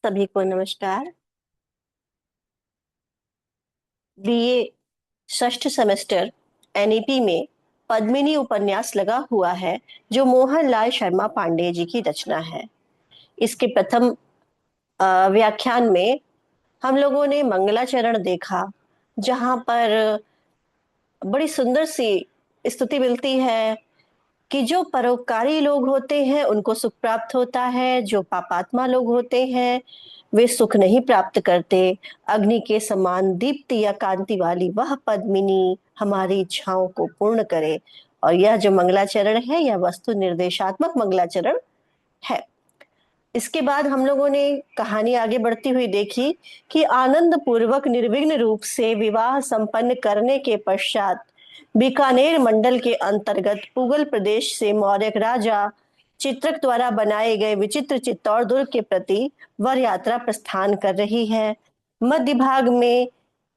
सभी को नमस्कार। बीए षष्ठ सेमेस्टर एनईपी में पद्मिनी उपन्यास लगा हुआ है, जो मोहनलाल शर्मा पांडे जी की रचना है। इसके प्रथम व्याख्यान में हम लोगों ने मंगलाचरण देखा, जहां पर बड़ी सुंदर सी स्तुति मिलती है कि जो परोपकारी लोग होते हैं उनको सुख प्राप्त होता है, जो पापात्मा लोग होते हैं वे सुख नहीं प्राप्त करते। अग्नि के समान दीप्ति या कांति वाली वह पद्मिनी हमारी इच्छाओं को पूर्ण करे। और यह जो मंगलाचरण है यह वस्तु निर्देशात्मक मंगलाचरण है। इसके बाद हम लोगों ने कहानी आगे बढ़ती हुई देखी कि आनंद पूर्वक निर्विघ्न रूप से विवाह संपन्न करने के पश्चात बीकानेर मंडल के अंतर्गत पुगल प्रदेश से मौर्य राजा चित्रक द्वारा बनाए गए विचित्र चित्तौड़ दुर्ग के प्रति वर यात्रा प्रस्थान कर रही है। मध्य भाग में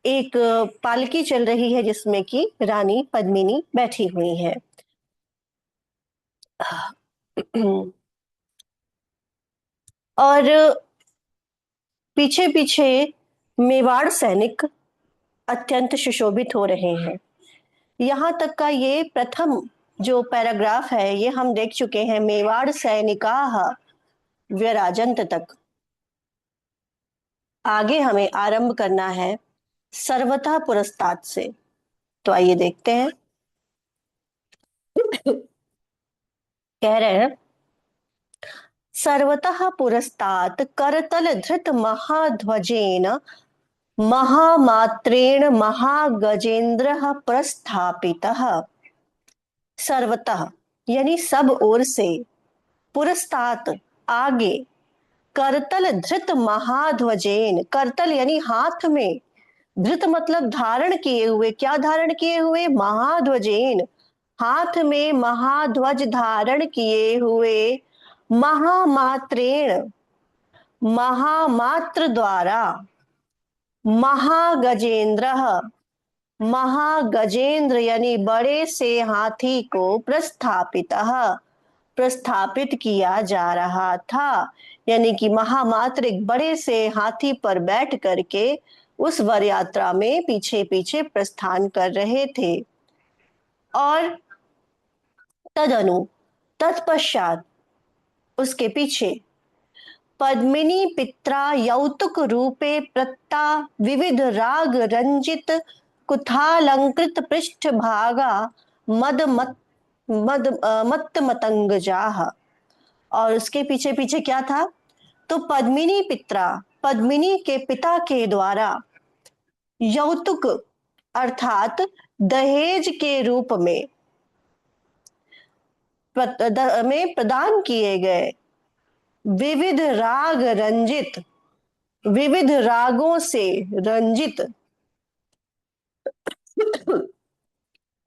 एक पालकी चल रही है जिसमें कि रानी पद्मिनी बैठी हुई है। और पीछे पीछे मेवाड़ सैनिक अत्यंत सुशोभित हो रहे हैं। यहाँ तक का ये प्रथम जो पैराग्राफ है ये हम देख चुके हैं, मेवाड़ सैनिकाः व्यराजन्त तक। आगे हमें आरंभ करना है सर्वतः पुरस्तात् से। तो आइए देखते हैं। कह रहे हैं, सर्वतः पुरस्तात् करतल धृत महाध्वजेन महामात्रेण महागजेन्द्रः प्रस्थापितः। सर्वतः यानी सब ओर से, पुरस्तात् आगे, करतल धृत महाध्वजेन, करतल यानी हाथ में, धृत मतलब धारण किए हुए। क्या धारण किए हुए? महाध्वजेन, हाथ में महाध्वज धारण किए हुए, महामात्रेण, महामात्र द्वारा, महागजेंद्र, महागजेंद्र यानी बड़े से हाथी को प्रस्थापित, प्रस्थापित किया जा रहा था। यानी कि महामात्र एक बड़े से हाथी पर बैठ करके उस वर यात्रा में पीछे पीछे प्रस्थान कर रहे थे। और तदनु, तत्पश्चात, उसके पीछे, पद्मिनी पित्रा यौतुक रूपे प्रत्ता विविध राग रंजित कुथालंकृत पृष्ठ भागा मद मत मद मत मतंगजाह। और उसके पीछे पीछे क्या था? तो पद्मिनी पित्रा, पद्मिनी के पिता के द्वारा, यौतुक अर्थात दहेज के रूप में प्रदान किए गए, विविध राग रंजित, विविध रागों से रंजित,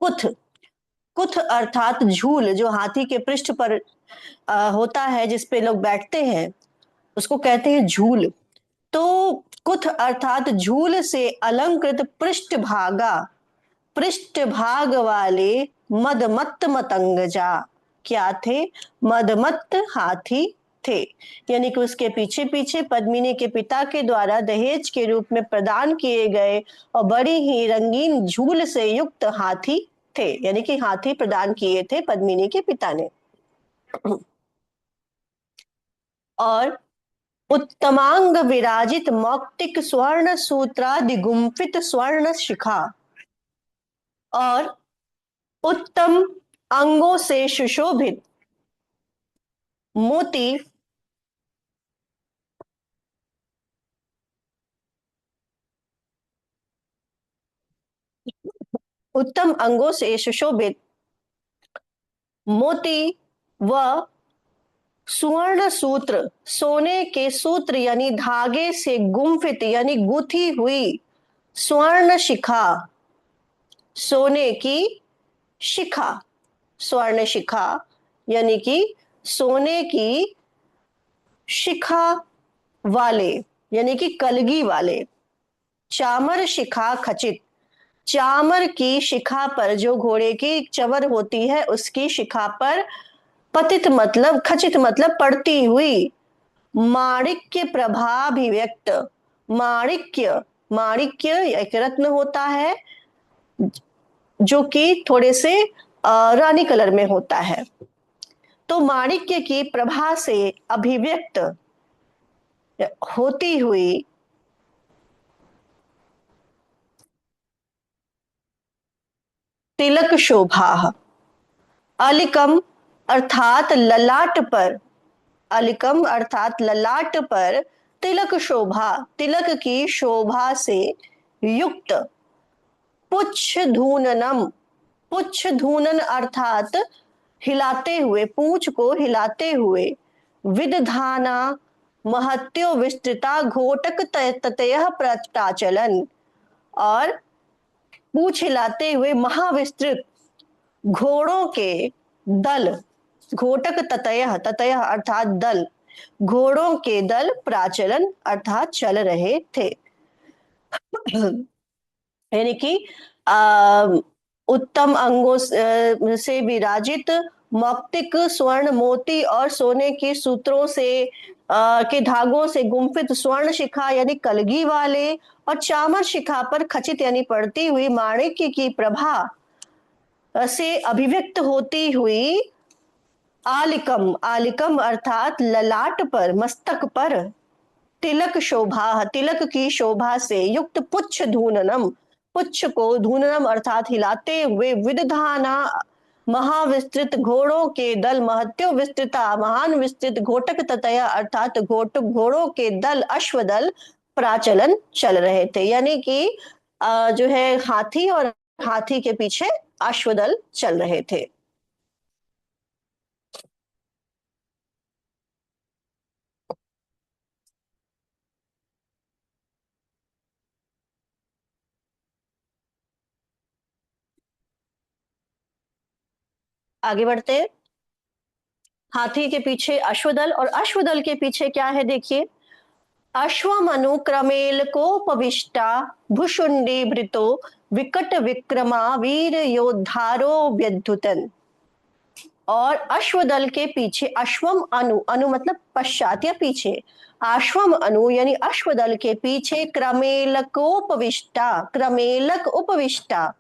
कुथ, कुथ अर्थात झूल, जो हाथी के पृष्ठ पर होता है जिसपे लोग बैठते हैं उसको कहते हैं झूल। तो कुथ अर्थात झूल से अलंकृत पृष्ठ भागा, पृष्ठ भाग वाले मदमत्त मतंगजा, क्या थे? मदमत्त हाथी थे। यानी कि उसके पीछे पीछे पद्मिनी के पिता के द्वारा दहेज के रूप में प्रदान किए गए और बड़ी ही रंगीन झूल से युक्त हाथी थे। यानी कि हाथी प्रदान किए थे पद्मिनी के पिता ने। और उत्तमांग विराजित मौक्तिक स्वर्ण सूत्रादि गुम्फित स्वर्ण शिखा, और उत्तम अंगों से सुशोभित मोती, उत्तम अंगों से सुशोभित मोती व सुवर्ण सूत्र, सोने के सूत्र यानी धागे से गुम्फित यानी गुथी हुई स्वर्ण शिखा, सोने की शिखा, स्वर्ण शिखा यानी कि सोने की शिखा वाले, यानी कि कलगी वाले, चामर शिखा खचित, चामर की शिखा पर, जो घोड़े की चवर होती है उसकी शिखा पर, पतित मतलब खचित मतलब पड़ती हुई, माणिक्य प्रभाभिव्यक्त। माणिक्य, माणिक्य एक रत्न होता है जो कि थोड़े से रानी कलर में होता है। तो माणिक्य की प्रभा से अभिव्यक्त होती हुई तिलक शोभा। अलिकम अर्थात ललाट पर, अलिकम अर्थात ललाट पर तिलक शोभा, तिलक की शोभा से युक्त। पुच्छ धूननम, पुच्छ धूनन अर्थात हिलाते हुए, पूंछ को हिलाते हुए। विदधाना महत्यो विस्तृता घोटक ततयः प्रचाचलन, और पूंछ हिलाते हुए महाविस्तृत घोड़ों के दल, घोटक ततयः, ततयः अर्थात दल, घोड़ों के दल प्राचलन अर्थात चल रहे थे। यानी कि उत्तम अंगों से विराजित, मौक्तिक स्वर्ण मोती और सोने के सूत्रों से के धागों से गुंफित स्वर्ण शिखा यानी कलगी वाले, और चामर शिखा पर खचित यानी पड़ती हुई माणिक्य की प्रभा से अभिव्यक्त होती हुई आलिकम, आलिकम अर्थात ललाट पर, मस्तक पर तिलक शोभा, तिलक की शोभा से युक्त पुच्छ धूननम, पुच्छ को धूननम अर्थात हिलाते हुए। विदधाना महाविस्तृत घोड़ों के दल, महत्यो विस्तृता महान विस्तृत, घोटक ततया अर्थात घोड़ों के दल, अश्वदल प्राचलन चल रहे थे। यानी कि जो है हाथी, और हाथी के पीछे अश्वदल चल रहे थे। आगे बढ़ते हैं। हाथी के पीछे अश्वदल, और अश्वदल के पीछे क्या है देखिए। अश्वमनु क्रमेलकोपविष्टा भुशुंडी भृतो विकट विक्रमा वीर योद्धारो व्यद्युतन। और अश्वदल के पीछे अश्वम अनु, अनु मतलब पश्चात या पीछे, अश्वम अनु यानी अश्वदल के पीछे क्रमेलकोपविष्टा, क्रमेलक उपविष्टा,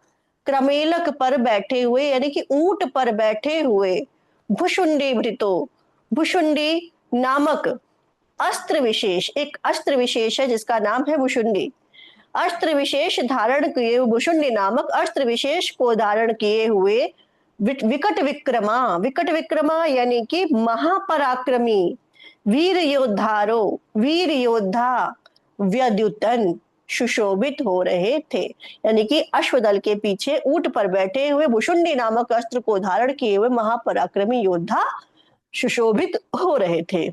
क्रमेलक पर बैठे हुए यानी कि ऊंट पर बैठे हुए। भुशुंडी भृतो, भुशुंडी नामक अस्त्र विशेष, एक अस्त्र विशेष है जिसका नाम है भुशुंडी। अस्त्र विशेष धारण किए हुए, भुशुंडी नामक अस्त्र विशेष को धारण किए हुए विकट विक्रमा, विकट विक्रमा यानी कि महापराक्रमी वीर योद्धारो, वीर योद्धा व्यद्युतन सुशोभित हो रहे थे। यानी कि अश्वदल के पीछे ऊंट पर बैठे हुए भुशुंडी नामक अस्त्र को धारण किए हुए महापराक्रमी योद्धा सुशोभित हो रहे थे।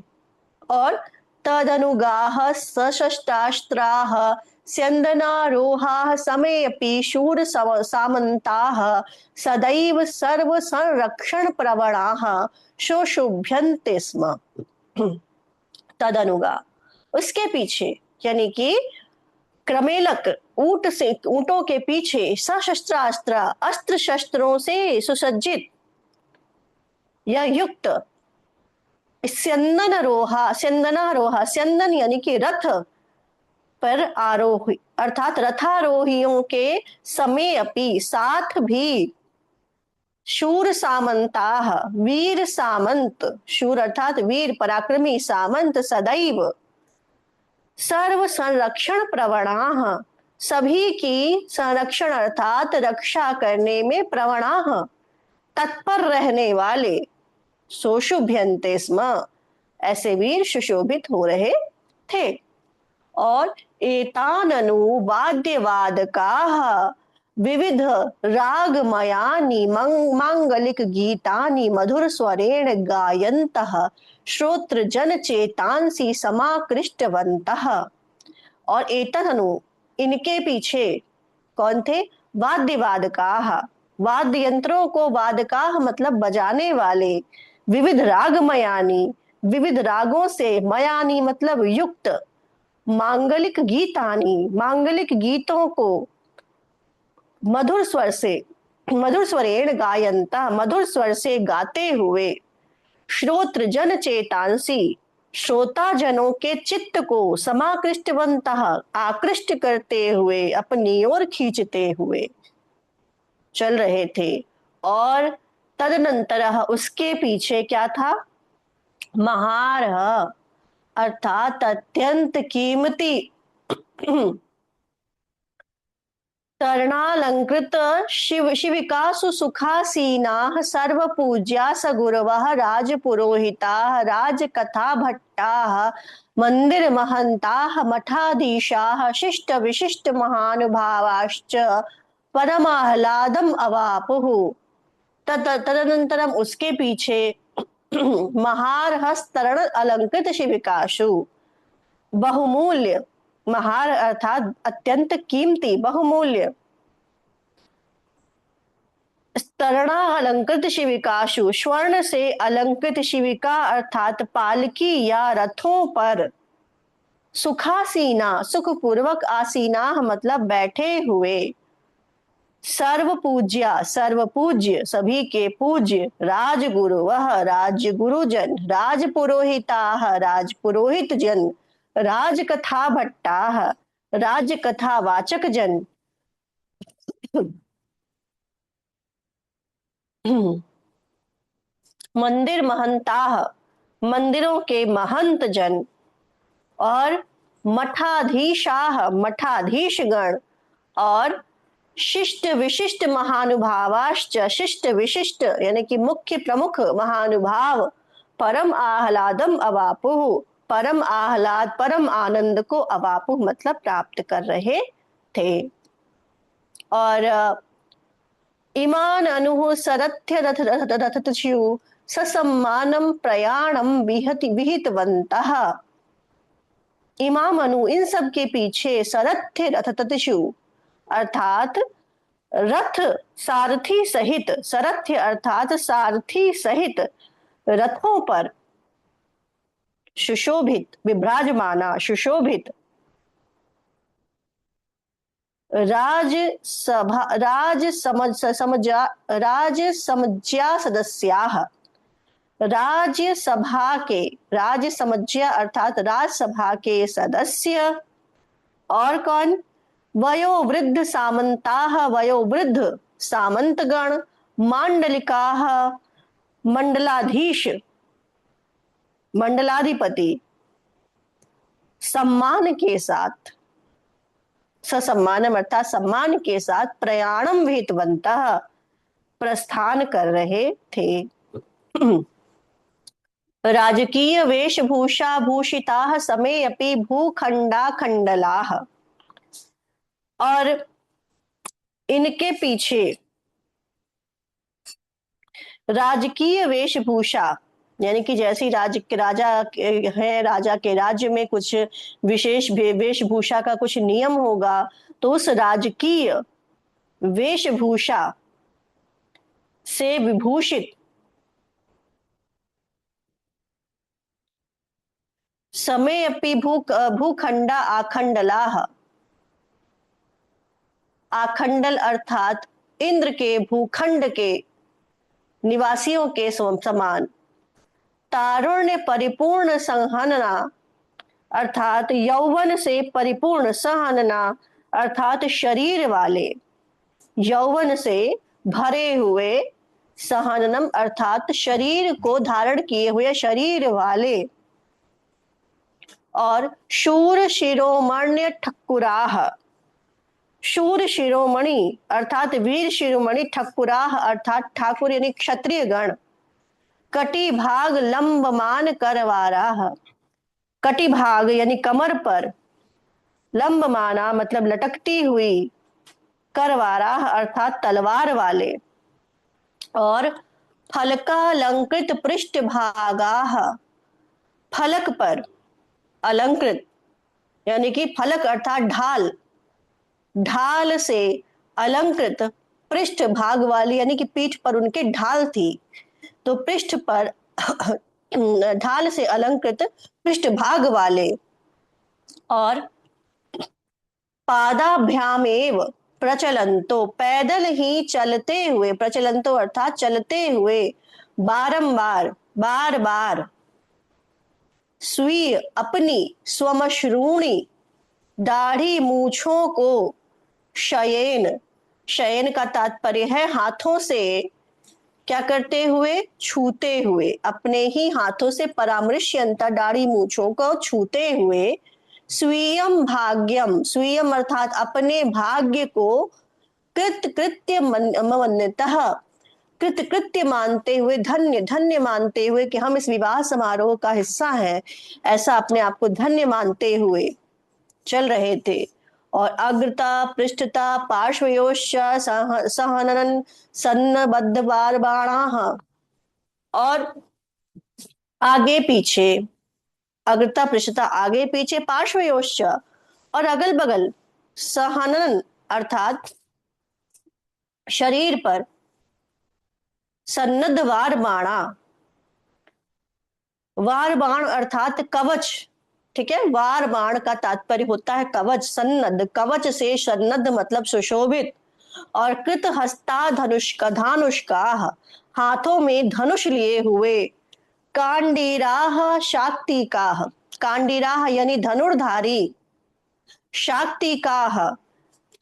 और तदनुगाः सशस्त्रास्त्राः स्यन्दनारोहाः समेऽपि शूर सामन्ताः सदैव सर्वसंरक्षणप्रवणाः शोशुभ्यन्ते स्म। तदनुगा, उसके पीछे यानी कि क्रमेलक, ऊंट से, ऊंटों के पीछे सशस्त्रास्त्र, अस्त्र शस्त्रों से सुसज्जित या युक्त, स्यंदनारोहा, स्यंदनारोहा, स्यंदन यानी कि रथ पर आरोही अर्थात रथारोहियों के समय अपि साथ भी शूर सामंताः, वीर सामंत, शूर अर्थात वीर पराक्रमी, सामंत सदैव सर्व संरक्षण प्रवणाः, सभी की संरक्षण अर्थात रक्षा करने में प्रवणाः तत्पर रहने वाले। सोशुभ्यन्ते स्म, ऐसे वीर सुशोभित हो रहे थे। और एताननु वाद्यवादकाः विविध रागमयानि मांगलिक गीतानि मधुर स्वरेण गायन्तः श्रोत्र जन चेतांसी समाकृष्टवन्तः। और एतनु, इनके पीछे कौन थे? वाद्यवादकाः, वाद्य यंत्रों को, वादकाः मतलब बजाने वाले, विविध रागमयानी, विविध रागों से, मयानी मतलब युक्त, मांगलिक गीतानी, मांगलिक गीतों को मधुर स्वर से, मधुर स्वरेण गायंता, मधुर स्वर से गाते हुए। श्रोत्र जन चेतांसी, श्रोता जनों के चित्त को समाकृष्टवन्तः आकृष्ट करते हुए अपनी ओर खींचते हुए चल रहे थे। और तदनंतर उसके पीछे क्या था? महारह, अर्थात अत्यंत कीमती तरणालंकृत शिविकासु सुखासीनाः सर्वपूज्या सगुरवः राजपुरोहिताः राजकथाभट्टाः मंदिरमहन्ताः मठाधीशाः शिष्ट विशिष्ट महानुभावाश्च परमाह्लादम अवापुः। तदनंतरम उसके पीछे महारहस्तरण अलंकृत शिविकाशु, बहुमूल्य, महार अर्थात अत्यंत कीमती, बहुमूल्य, स्तरणा अलंकृत शिविकाशु, स्वर्ण से अलंकृत शिविका अर्थात पालकी या रथों पर, सुखासीना सुखपूर्वक, आसीना मतलब बैठे हुए, सर्व पूज्या सर्व पूज्य सभी के पूज्य, राजगुरु वह राजगुरुजन, राजपुरोहिता राजपुरोहित जन, राजकथा भट्टा राजकथा वाचक जन, मंदिर महंता मंदिरों के महंत जन, और मठाधीशाह मठाधीश गण, और शिष्ट विशिष्ट महानुभावाश्च, शिष्ट विशिष्ट यानी कि मुख्य प्रमुख महानुभाव, परम आह्लादम अवापुः परम आह्लाद परम आनंद को, अवापुः मतलब प्राप्त कर रहे थे। और इमान अनुः सरथ्य रथतु ससम्मानम प्रयाणम विहितवन्तः। इमाम अनु इन सब के पीछे, सरथ्य रथतु अर्थात रथ सारथी सहित, सरथ्य अर्थात सारथी सहित रथों पर, सुशोभित विभ्राजमाना सुशोभित, राज सदस्याः, राज्यसभा के, राजसमज्या अर्थात राजसभा के सदस्य, और कौन? वयोवृद्ध सामंताः वयोवृद्ध सामंतगण, मांडलिकाः मंडलाधीश मंडलाधिपति, सम्मान के साथ, ससम्मानम अर्थात सम्मान के साथ, प्रयाणम विहितवन्तः प्रस्थान कर रहे थे। राजकीय वेशभूषा भूषिताः समे अपि भूखंडा खंडलाः, और इनके पीछे राजकीय वेशभूषा यानी कि जैसी राजा है, राजा के राज्य में कुछ विशेष वेशभूषा का कुछ नियम होगा, तो उस राजकीय वेशभूषा से विभूषित समय अपि भूखंडा आखंडलाः, आखंडल अर्थात इंद्र के भूखंड के निवासियों के समान, तारुण्य परिपूर्ण संहनना अर्थात यौवन से परिपूर्ण, सहनना अर्थात शरीर वाले, यौवन से भरे हुए, सहननम अर्थात शरीर को धारण किए हुए शरीर वाले, और शूर शिरोमण्य ठकुराह, शूर शिरोमणि अर्थात वीर शिरोमणि, ठकुराह अर्थात ठाकुर यानी क्षत्रिय गण, कटी भाग लंबमान करवाराह, कटी भाग यानी कमर पर, लंबमाना मतलब लटकती हुई, करवाराह अर्थात तलवार वाले, और फलकालंकृत पृष्ठ भागाह, फलक पर अलंकृत यानी कि फलक अर्थात ढाल, ढाल से अलंकृत, पृष्ठ भाग वाली यानी कि पीठ पर उनके ढाल थी, तो पृष्ठ पर ढाल से अलंकृत पृष्ठ भाग वाले, और पादाभ्यामेव प्रचलंतो पैदल ही चलते हुए, प्रचलंतो अर्थात चलते हुए, बारंबार बार बार, स्वीय अपनी स्वमश्रूणी दाढ़ी मूछों को शयेन, शयन का तात्पर्य है हाथों से क्या करते हुए, छूते हुए, अपने ही हाथों से परामृश्यंता दाढ़ी मूछों को छूते हुए, स्वीयम भाग्यम, स्वीयम अर्थात अपने भाग्य को कृत कृत्य मन्यतः, कृत कृत्य मानते हुए, धन्य धन्य मानते हुए कि हम इस विवाह समारोह का हिस्सा हैं, ऐसा अपने आप को धन्य मानते हुए चल रहे थे। और अग्रता पृष्ठता पार्श्वयोश्च सहनन सन्नबद्ध बारबाणाः, और आगे पीछे, अग्रता पृष्ठता आगे पीछे, पार्श्वयोश्च और अगल बगल, सहनन अर्थात शरीर पर, सन्नद्ध वार बाणा, वार बाण अर्थात कवच, ठीक है, वार बाण का तात्पर्य होता है कवच, सन्नद्ध, कवच से सन्नद्ध मतलब सुशोभित, और कृत हस्ता धनुष का, धानुष्का, हाथों में धनुष लिए हुए, कांडीराह शाक्तिकाह, कांडीराह यानी धनुर्धारी, शाक्तिकाह,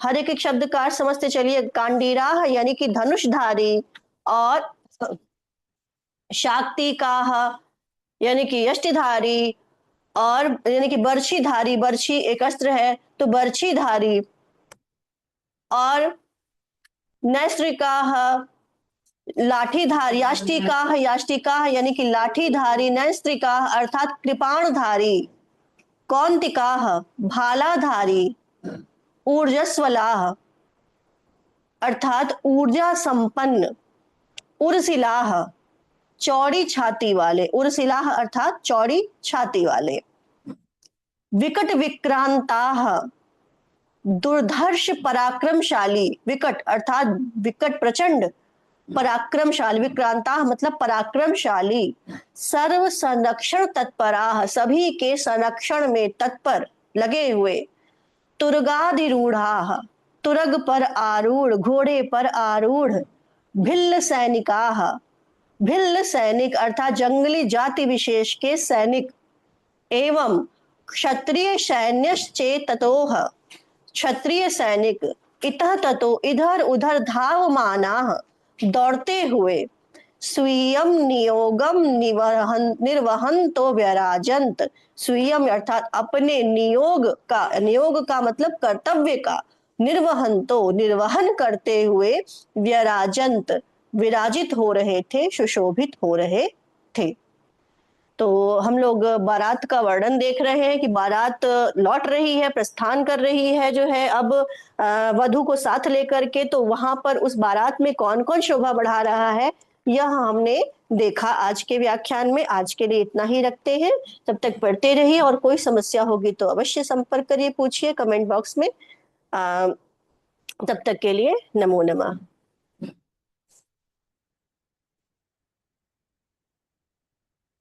हर एक शब्द का अर्थ समझते चलिए, कांडीराह यानी कि धनुषधारी, और शाक्तिकाह यानी कि यष्टिधारी, और यानी कि बर्छीधारी, बर्छी एक अस्त्र है तो बर्छीधारी, और नैस्त्रिकाह लाठीधारी, याष्टिकाह, याष्टिकाह यानी कि लाठीधारी, नैस्त्रिकाह अर्थात कृपाणधारी, कौंतिकाह भालाधारी, ऊर्जस्वलाह अर्थात ऊर्जा संपन्न, उर्सिलाह चौड़ी छाती वाले, उर्सिलाह अर्थात चौड़ी छाती वाले, विकट विक्रांताह दुर्धर्ष पराक्रमशाली, विकट अर्थात विकट प्रचंड, पराक्रमशाली, विक्रांता मतलब पराक्रमशाली, सर्व संरक्षण तत्पराह सभी के संरक्षण में तत्पर लगे हुए, तुरगाधिरूढ़ाः तुरग पर आरूढ़, घोड़े पर आरूढ़, भिल्ल सैनिकाः भिल्ल सैनिक अर्थात जंगली जाति विशेष के सैनिक, एवं क्षत्रिय सैन्यश्चेततोः क्षत्रिय सैनिक, इतः ततो इधर उधर धावमानाः दौड़ते हुए, स्वीयम नियोगम निर्वहन तो व्यराजंत, स्वीयम अर्थात अपने नियोग का मतलब कर्तव्य का, निर्वहन तो निर्वहन करते हुए, व्यराजंत विराजित हो रहे थे, सुशोभित हो रहे थे। तो हम लोग बारात का वर्णन देख रहे हैं कि बारात लौट रही है, प्रस्थान कर रही है जो है अब वधु को साथ लेकर के, तो वहां पर उस बारात में कौन कौन शोभा बढ़ा रहा है यह हमने देखा आज के व्याख्यान में। आज के लिए इतना ही रखते हैं, तब तक पढ़ते रहिए, और कोई समस्या होगी तो अवश्य संपर्क करिए, पूछिए कमेंट बॉक्स में। तब तक के लिए नमो नमः।